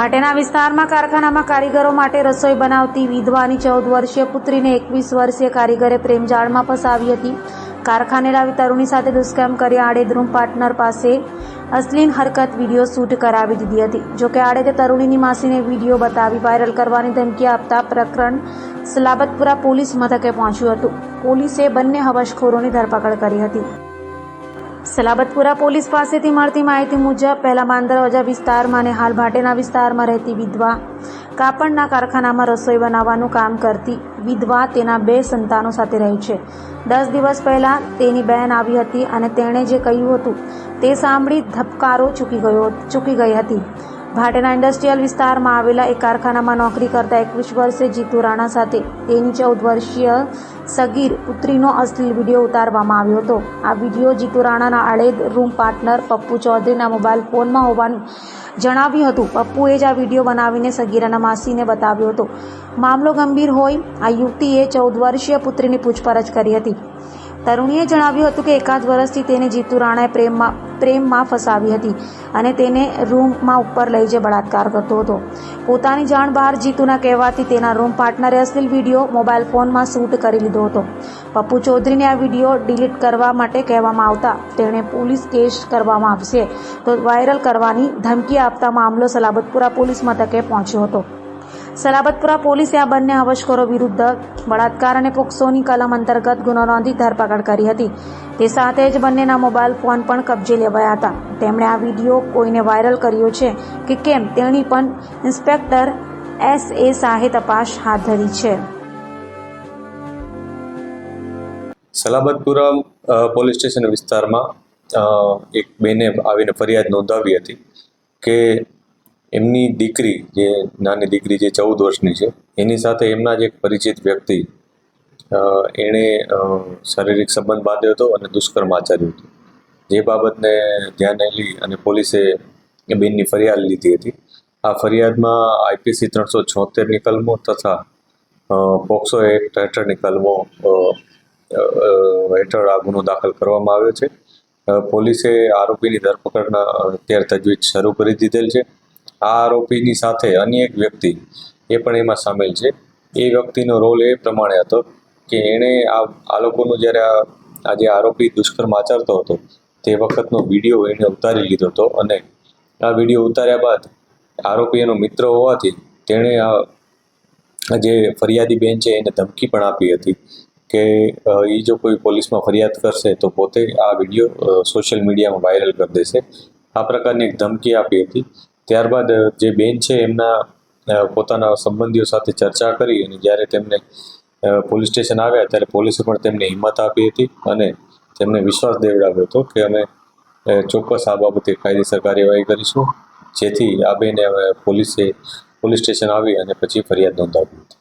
ભાટેના વિસ્તારમાં કારખાનામાં કારીગરો માટે રસોઈ બનાવતી વિધવાની 14 વર્ષીય પુત્રીને 21 વર્ષીય કારીગરે પ્રેમજાળમાં ફસાવી હતી. કારખાને લાવી તરુણી સાથે દુષ્કર્મ કરી આડેધડ પાર્ટનર પાસે અશ્લીલ હરકત વિડીયો શૂટ કરાવી દીધી હતી. જોકે આડેધડ તરુણીની માસીને વિડીયો બતાવી વાયરલ કરવાની ધમકી આપતા પ્રકરણ સલાબતપુરા પોલીસ મથકે પહોંચ્યું હતું. પોલીસે બંને હવસખોરોની ધરપકડ કરી હતી. સલાબતપુરા પોલીસ પાસેથી મળતી માહિતી મુજબ પહેલા માંદરવજા વિસ્તારમાં અને હાલ ભાટેના વિસ્તારમાં રહેતી વિધવા કાપડના કારખાનામાં રસોઈ બનાવવાનું કામ કરતી વિધવા તેના 2 સંતાનો સાથે રહે છે. 10 દિવસ પહેલા તેની બહેન આવી હતી અને તેણે જે કહ્યું હતું તે સાંભળી ધબકારો ચૂકી ગઈ હતી. ભાટેના ઇન્ડસ્ટ્રીયલ વિસ્તારમાં આવેલા એક કારખાનામાં નોકરી કરતા 21 વર્ષીય જીતુ રાણા સાથે તેની 14 વર્ષીય સગીર પુત્રીનો અશ્લીલ વિડીયો ઉતારવામાં આવ્યો હતો. આ વિડીયો જીતુ રાણાના આડેદ રૂમ પાર્ટનર પપ્પુ ચૌધરીના મોબાઈલ ફોનમાં હોવાનું જણાવ્યું હતું. પપ્પુએ જ આ વિડીયો બનાવીને સગીરાના માસીને બતાવ્યો હતો. મામલો ગંભીર હોય આ યુવતીએ 14 વર્ષીય પુત્રીની પૂછપરછ કરી હતી. તરુણીએ જણાવ્યું હતું કે એકાદ વર્ષથી તેને જીતુ રાણાએ પ્રેમમાં ફસાવી હતી અને તેને રૂમમાં ઉપર લઈ જઈ બળાત્કાર કરતો હતો. પોતાની જાણ બહાર જીતુના કહેવાથી તેના રૂમ પાર્ટનરે અશ્લીલ વિડીયો મોબાઈલ ફોનમાં શૂટ કરી લીધો હતો. પપ્પુ ચૌધરીને આ વિડીયો ડિલીટ કરવા માટે કહેવામાં આવતા તેણે પોલીસ કેસ કરવામાં આવશે તો વાયરલ કરવાની ધમકી આપતા મામલો સલાબતપુરા પોલીસ મથકે પહોંચ્યો હતો. સલાબતપુરા પોલીસે આ બંને હવસખોરો વિરુદ્ધ બળાત્કાર અને પોક્સોની કલમ અંતર્ગત ગુનો નોંધી ધરપકડ કરી હતી. તે સાથે જ બંનેના મોબાઈલ ફોન પણ કબજે લેવાયા હતા. તેમણે આ વિડીયો કોઈને વાયરલ કર્યો છે કે કેમ તેની પણ ઇન્સ્પેક્ટર S.A. શાહે તપાસ હાથ ધરી છે. સલાબતપુરા પોલીસ સ્ટેશન વિસ્તારમાં એક બેને આવીને ફરિયાદ નોંધાવી હતી કે એમની દીકરી જે નાની દીકરી જે 14 વર્ષની છે એની સાથે એમના જ એક પરિચિત વ્યક્તિ એણે શારીરિક સંબંધ બાંધ્યો હતો અને દુષ્કર્મ આચર્યું હતું. જે બાબતને ધ્યાને લઈ અને પોલીસે એ બેનની ફરિયાદ લીધી હતી. આ ફરિયાદમાં IPC 376ની કલમો તથા પોક્સો એક્ટ હેઠળની કલમો હેઠળ આ ગુનો દાખલ કરવામાં આવ્યો છે. પોલીસે આરોપીની ધરપકડના અત્યારે તજવીજ શરૂ કરી દીધેલ છે. આ આરોપીની સાથે અન્ય એક વ્યક્તિ એ પણ એમાં સામેલ છે. એ વ્યક્તિનો રોલ એ પ્રમાણે હતો કે એણે આ લોકોનો જ્યારે આ જે આરોપી દુષ્કર્મ આચરતો હતો તે વખતનો વિડીયો એણે ઉતારી લીધો હતો અને આ વિડીયો ઉતાર્યા બાદ આરોપી એનો મિત્ર હોવાથી તેણે આ જે ફરિયાદી બેન છે એને ધમકી પણ આપી હતી કે એ જો કોઈ પોલીસમાં ફરિયાદ કરશે તો પોતે આ વિડીયો સોશિયલ મીડિયામાં વાયરલ કરી દેશે. આ પ્રકારની એક ધમકી આપી હતી. ત્યારબાદ જે બેન છે એમના પોતાના સંબંધીઓ સાથે ચર્ચા કરી અને જ્યારે તેમને પોલીસ સ્ટેશન આવ્યા ત્યારે પોલીસે પણ તેમને હિંમત આપી હતી અને તેમને વિશ્વાસ દેવડાવ્યો હતો કે અમે ચોક્કસ આ બાબતે કાયદેસર કાર્યવાહી કરીશું. જેથી આ બેને પોલીસ સ્ટેશન આવી અને પછી ફરિયાદ નોંધાવી હતી.